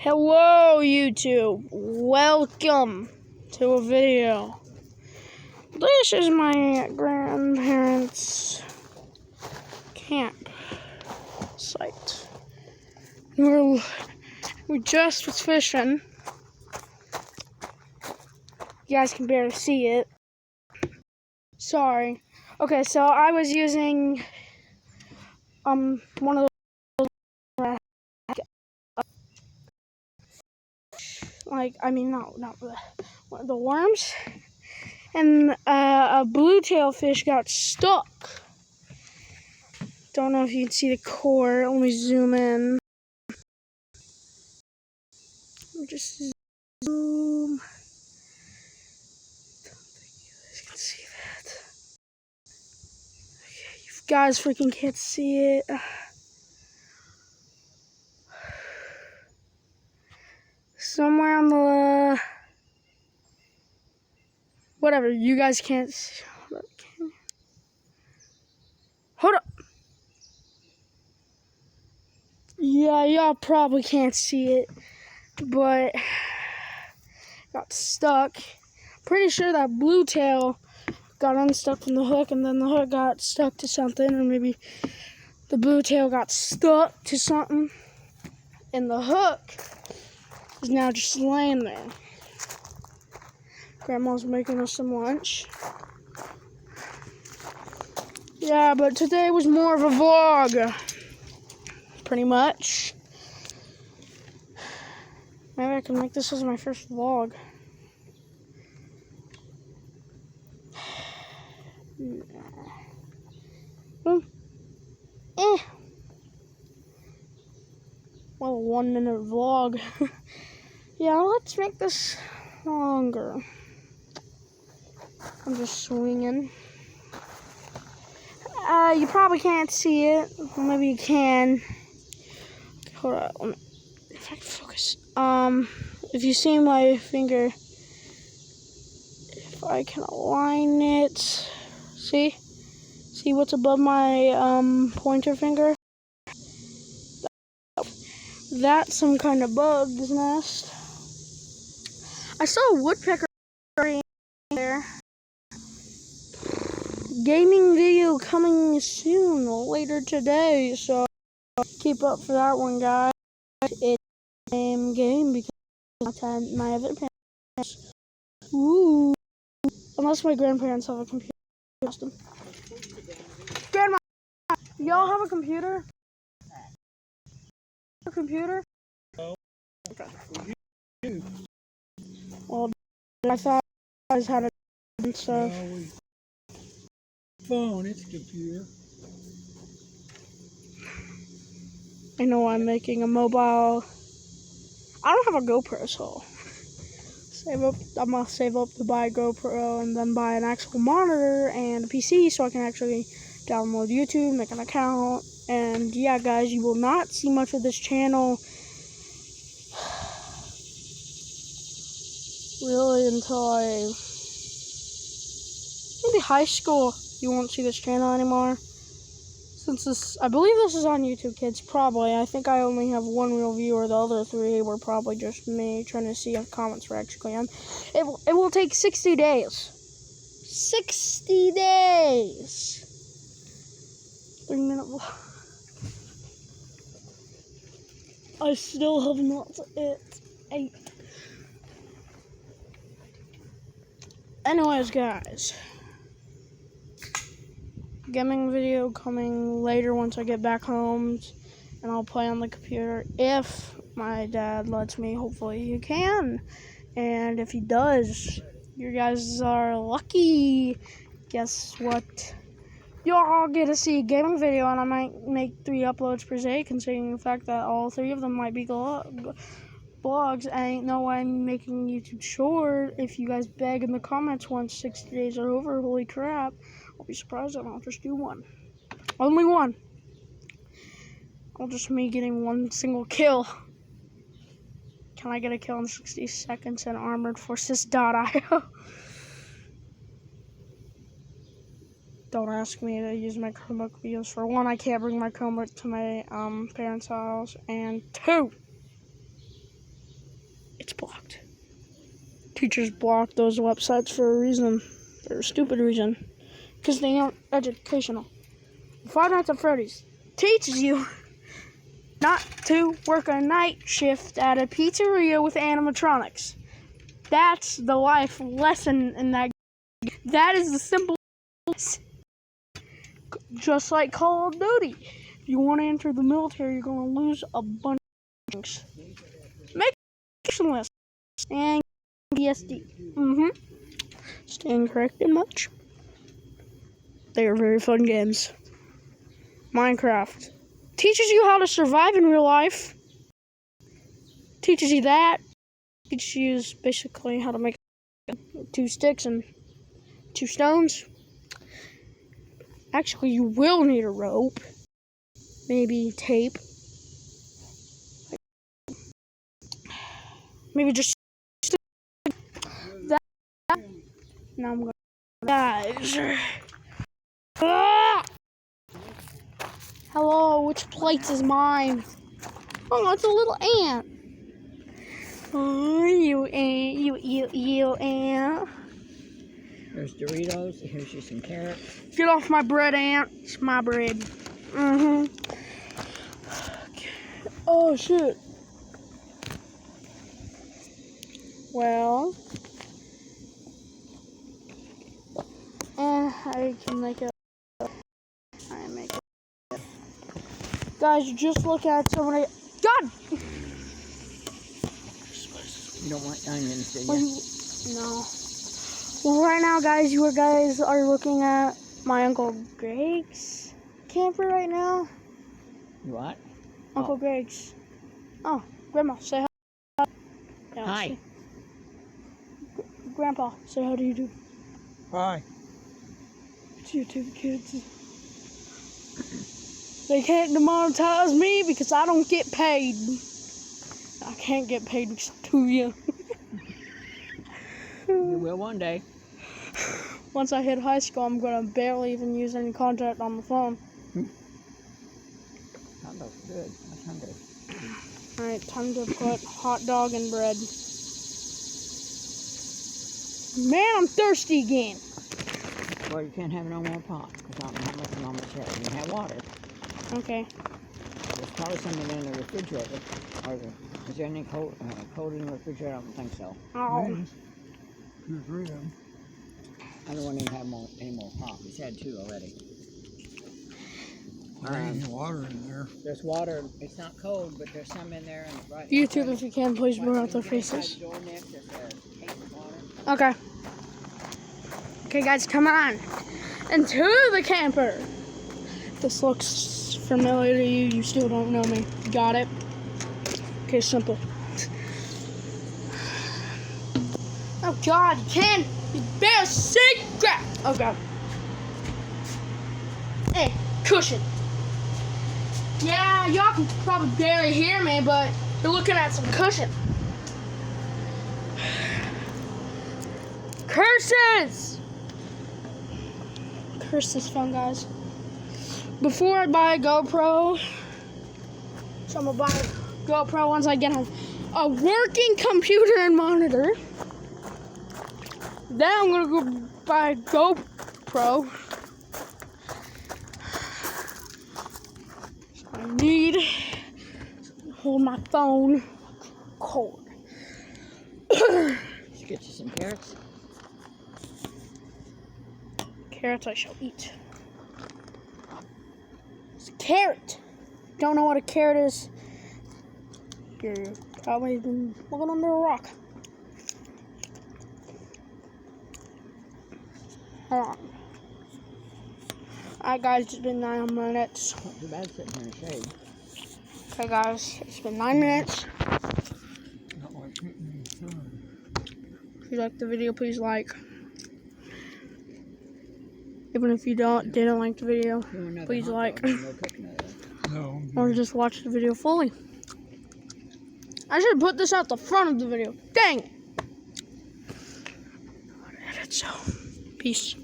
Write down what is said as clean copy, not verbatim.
Hello YouTube, welcome to a video. This is my grandparents' camp site. We just was fishing. You guys can barely see it. Sorry. Okay, so I was using one of those not the worms, and a blue tail fish got stuck. Don't know if you can see the core. Let me zoom in. Just zoom. Don't think you guys can see that. Okay, you guys freaking can't see it. Somewhere on the whatever, you guys can't see. Hold up. Yeah, y'all probably can't see it, but got stuck. Pretty sure that blue tail got unstuck from the hook, and then the hook got stuck to something, or maybe the blue tail got stuck to something, and the hook is now just laying there. Grandma's making us some lunch. Yeah, but today was more of a vlog, pretty much. Maybe I can make this as my first vlog. Well, a 1 minute vlog. Yeah, let's make this longer. I'm just swinging. You probably can't see it. Well, maybe you can. Hold on. If I can focus. If you see my finger, if I can align it, see what's above my pointer finger? That's some kind of bug's nest. I saw a woodpecker there. Gaming video coming soon, later today, so keep up for that one, guys. It's a game because my other parents. Ooh. Unless my grandparents have a computer. Grandma, y'all have a computer? A computer? No. Okay. Well, I thought you guys had a so. No, phone, it's a computer. I know I'm making a mobile. I don't have a GoPro, so I'm gonna save up to buy a GoPro and then buy an actual monitor and a PC so I can actually download YouTube, make an account, and yeah, guys, you will not see much of this channel really until maybe high school. You won't see this channel anymore. Since I believe this is on YouTube Kids, probably. I think I only have one real viewer. The other 3 were probably just me trying to see if comments were actually on. It will take 60 days. 60 days. 3-minute vlog. I still have not ate. Anyways, guys. Gaming video coming later once I get back home, and I'll play on the computer if my dad lets me. Hopefully he can, and if he does, you guys are lucky. Guess what? Y'all get to see a gaming video, and I might make 3 uploads per day, considering the fact that all 3 of them might be vlogs. I ain't no way I'm making YouTube short. If you guys beg in the comments once 60 days are over, holy crap, I'll be surprised and I'll just do one. Only one. I'll just me getting 1 single kill. Can I get a kill in 60 seconds in armoredforces.io? Don't ask me to use my Chromebook videos. For 1, I can't bring my Chromebook to my parents' house, and 2, Teachers block those websites for a reason, for a stupid reason, because they aren't educational. Five Nights at Freddy's teaches you not to work a night shift at a pizzeria with animatronics. That's the life lesson in that. That is the simple. Just like Call of Duty. If you want to enter the military, you're going to lose a bunch of things. Make a list. And BSD. Stand corrected much. They are very fun games. Minecraft teaches you how to survive in real life. Teaches you that. Teaches you basically how to make 2 sticks and 2 stones. Actually, you will need a rope. Maybe tape. Maybe just that. Now I'm going to guys. Ah! Hello, which plate is mine? Oh, it's a little ant. Oh, you ant, you ant. There's Doritos. Here's you some carrots. Get off my bread, ant. It's my bread. Oh, shit. Well. I can make it. I make it. Guys, just look at somebody. God! You don't want onions, do you? No. Well, right now, guys, you guys are looking at my Uncle Greg's camper right now. You what? Uncle Greg's. Oh, Grandma, say hi. Yeah, Hi. Grandpa, say how do you do? Hi. It's YouTube kids. They can't demonetize me because I don't get paid. I can't get paid because I'm too young. You will one day. Once I hit high school, I'm going to barely even use any contact on the phone. That looks good. That's hungry. Alright, time to put hot dog in bread. Man, I'm thirsty again. Well, you can't have no more pot because I don't know how much Mama said. You can have water. Okay. There's probably something in the refrigerator. Is there any cold in the refrigerator? I don't think so. Oh. 2 or 3 of them. I don't want to have any more pop. He's had 2 already. There ain't any water in there. There's water. It's not cold, but there's some in there. And right. YouTube, if you can, please blur out their faces. Door next, there's a tank of water. Okay. Okay, guys, come on. Into the camper. This looks familiar to you. You still don't know me. Got it? Okay, simple. Oh, God, you can't. You better see crap. Oh, God. Hey, cushion. Yeah, y'all can probably barely hear me, but you're looking at some cushion. Curses! Curse is fun, guys. Before I buy a GoPro, so I'm gonna buy a GoPro once I get a working computer and monitor. Then I'm gonna go buy a GoPro. I need to hold my phone cold. Let's get you some carrots. Carrots I shall eat. It's a carrot. Don't know what a carrot is? You're probably been living under a rock. Hold on. Alright, guys, it's been 9 minutes. Not too bad sitting here in the shade. Okay, guys, it's been 9 minutes. Not like hitting in the sun. If you like the video, please like. Even if you didn't like the video, please like. No. Or just watch the video fully. I should put this at the front of the video. Dang it. Edit, so peace.